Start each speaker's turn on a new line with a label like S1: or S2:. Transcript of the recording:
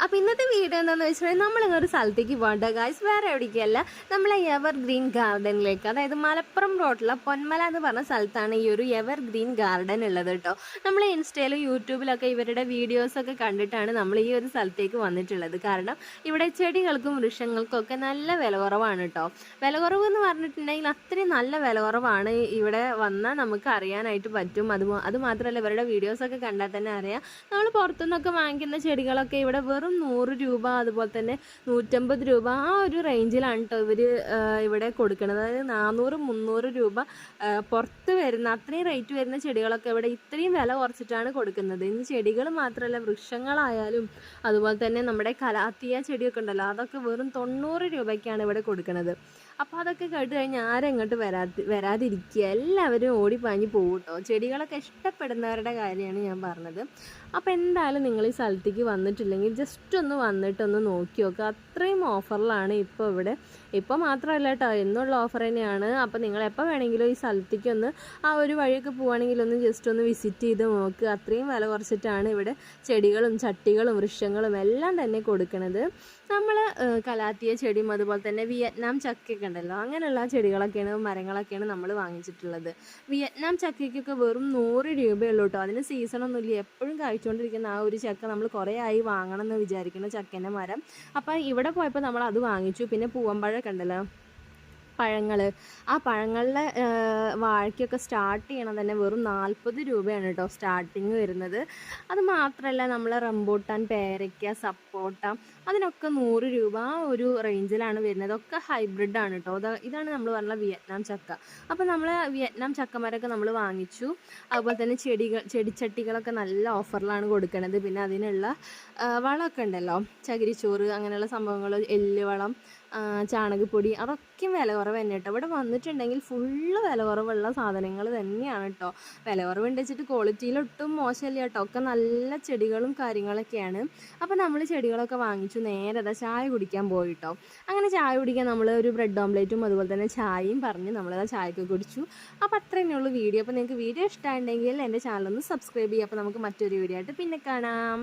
S1: അപ്പോൾ ഇന്നത്തെ വീഡിയോ എന്താണെന്ന് വെച്ചാൽ നമ്മളിങ്ങൊരു സ്ഥലത്തേക്ക് പോകണ്ട ഗായ്സ്, വേറെ എവിടേക്കല്ല, നമ്മളെ എവർ ഗ്രീൻ ഗാർഡനിലേക്ക്, അതായത് മലപ്പുറം റോഡിലുള്ള പൊന്മല എന്ന് പറഞ്ഞ സ്ഥലത്താണ് ഈ ഒരു എവർ ഗ്രീൻ ഗാർഡൻ ഉള്ളത് കേട്ടോ. നമ്മൾ ഇൻസ്റ്റയിലും യൂട്യൂബിലൊക്കെ ഇവരുടെ വീഡിയോസൊക്കെ കണ്ടിട്ടാണ് നമ്മൾ ഈ ഒരു സ്ഥലത്തേക്ക് വന്നിട്ടുള്ളത്. കാരണം ഇവിടെ ചെടികൾക്കും വൃക്ഷങ്ങൾക്കും ഒക്കെ നല്ല വില കുറവാണ് കേട്ടോ. വില കുറവ് എന്ന് പറഞ്ഞിട്ടുണ്ടെങ്കിൽ അത്രയും നല്ല വില കുറവാണ്. ഇവിടെ വന്നാൽ നമുക്ക് അറിയാനായിട്ട് പറ്റും. അത് മാത്രമല്ല, ഇവരുടെ വീഡിയോസൊക്കെ കണ്ടാൽ തന്നെ അറിയാം. നമ്മൾ പുറത്തുനിന്നൊക്കെ വാങ്ങിക്കുന്ന ചെടികളൊക്കെ ഇവിടെ വെറും 100 രൂപ, അതുപോലെ തന്നെ 150 രൂപ, ആ ഒരു റേഞ്ചിലാണ് കേട്ടോ ഇവർ ഇവിടെ കൊടുക്കുന്നത്. അതായത് 400-300 രൂപ പുറത്ത് വരുന്ന അത്രയും റേറ്റ് വരുന്ന ചെടികളൊക്കെ ഇവിടെ ഇത്രയും വില കുറച്ചിട്ടാണ് കൊടുക്കുന്നത്. ഇനി ചെടികൾ മാത്രമല്ല, വൃക്ഷങ്ങളായാലും അതുപോലെ തന്നെ നമ്മുടെ കലാത്തിയ ചെടിയൊക്കെ ഉണ്ടല്ലോ, അതൊക്കെ വെറും 90 രൂപയ്ക്കാണ് ഇവിടെ കൊടുക്കുന്നത്. അപ്പോൾ അതൊക്കെ കേട്ട് കഴിഞ്ഞാൽ ആരും ഇങ്ങോട്ട് വരാതിരിക്കുക, എല്ലാവരും ഓടിപ്പാഞ്ഞ് പോകും കേട്ടോ. ചെടികളൊക്കെ ഇഷ്ടപ്പെടുന്നവരുടെ കാര്യമാണ് ഞാൻ പറഞ്ഞത്. അപ്പോൾ എന്തായാലും നിങ്ങൾ ഈ സ്ഥലത്തേക്ക് വന്നിട്ടില്ലെങ്കിൽ ജസ്റ്റ് ഒന്ന് വന്നിട്ടൊന്ന് നോക്കി നോക്കുക. അത്രയും ഓഫറിലാണ് ഇപ്പോൾ ഇവിടെ. ഇപ്പോൾ മാത്രമല്ല കേട്ടോ, എന്നുള്ള ഓഫർ തന്നെയാണ്. അപ്പോൾ നിങ്ങൾ എപ്പോൾ വേണമെങ്കിലും ഈ സ്ഥലത്തേക്ക് ഒന്ന് ആ ഒരു വഴിയൊക്കെ പോവുകയാണെങ്കിൽ ഒന്ന് ജസ്റ്റ് ഒന്ന് വിസിറ്റ് ചെയ്ത് നോക്കുക. അത്രയും വില കുറച്ചിട്ടാണ് ഇവിടെ ചെടികളും ചട്ടികളും വൃക്ഷങ്ങളും എല്ലാം തന്നെ കൊടുക്കുന്നത്. നമ്മൾ കലാത്തിയ ചെടിയും അതുപോലെ തന്നെ വിയറ്റ്നാം ചക്കയൊക്കെ ഉണ്ടല്ലോ, അങ്ങനെയുള്ള ചെടികളൊക്കെയാണ് മരങ്ങളൊക്കെയാണ് നമ്മൾ വാങ്ങിച്ചിട്ടുള്ളത്. വിയറ്റ്നാം ചക്കയ്ക്കൊക്കെ വെറും 100 രൂപയുള്ളൂ കേട്ടോ. അതിന് സീസണൊന്നുമില്ല, എപ്പോഴും കഴിച്ചുകൊണ്ടിരിക്കുന്ന ആ ഒരു ചക്ക നമ്മൾ കുറേ ആയി വാങ്ങണം എന്ന് വിചാരിക്കുന്ന ചക്കേൻ്റെ മരം. അപ്പം ഇവിടെ പോയപ്പോൾ നമ്മൾ അത് വാങ്ങിച്ചു. പിന്നെ പൂവമ്പഴമൊക്കെ ഉണ്ടല്ലോ, പഴങ്ങൾ, ആ പഴങ്ങളുടെ വാഴയ്ക്കൊക്കെ സ്റ്റാർട്ട് ചെയ്യണം തന്നെ വെറും 40 രൂപയാണ് കേട്ടോ സ്റ്റാർട്ടിങ് വരുന്നത്. അത് മാത്രമല്ല, നമ്മൾ റംബൂട്ടാൻ, പേരയ്ക്ക, സപ്പോട്ട, അതിനൊക്കെ 100 രൂപ ആ ഒരു റേഞ്ചിലാണ് വരുന്നത്. ഒക്കെ ഹൈബ്രിഡാണ് കേട്ടോ. ഇതാണ് നമ്മൾ പറഞ്ഞ വിയറ്റ്നാം ചക്ക. അപ്പോൾ നമ്മൾ വിയറ്റ്നാം ചക്കമരമൊക്കെ നമ്മൾ വാങ്ങിച്ചു. അതുപോലെ തന്നെ ചെടിച്ചട്ടികളൊക്കെ നല്ല ഓഫറിലാണ് കൊടുക്കുന്നത്. പിന്നെ അതിനുള്ള വളമൊക്കെ ഉണ്ടല്ലോ, ചകിരിച്ചോറ്, അങ്ങനെയുള്ള സംഭവങ്ങൾ, എല്ല് വളം, ചാണകപ്പൊടി, അതൊക്കെയും വില കുറവ് തന്നെ കേട്ടോ. ഇവിടെ വന്നിട്ടുണ്ടെങ്കിൽ ഫുള്ള് വില കുറവുള്ള സാധനങ്ങൾ തന്നെയാണ് കേട്ടോ. വില കുറവുണ്ട് വെച്ചിട്ട് ക്വാളിറ്റിയിലൊട്ടും മോശമില്ല കേട്ടോ. ഒക്കെ നല്ല ചെടികളും കാര്യങ്ങളൊക്കെയാണ്. അപ്പോൾ നമ്മൾ ചെടികളൊക്കെ വാങ്ങിച്ചു. നേരെ അതാ ചായ കുടിക്കാൻ പോയിട്ടോ. അങ്ങനെ ചായ കുടിക്കാൻ നമ്മൾ ഒരു ബ്രെഡ് ഓംലേറ്റും അതുപോലെ തന്നെ ചായയും പറഞ്ഞ് നമ്മളത് ചായയൊക്കെ കുടിച്ചു. അപ്പോൾ അത്ര തന്നെയുള്ളൂ വീഡിയോ. അപ്പോൾ നിങ്ങൾക്ക് വീഡിയോ ഇഷ്ടമായിട്ടുണ്ടെങ്കിൽ എൻ്റെ ചാനലൊന്ന് സബ്സ്ക്രൈബ് ചെയ്യുക. അപ്പോൾ നമുക്ക് മറ്റൊരു വീഡിയോ ആയിട്ട് പിന്നെ കാണാം.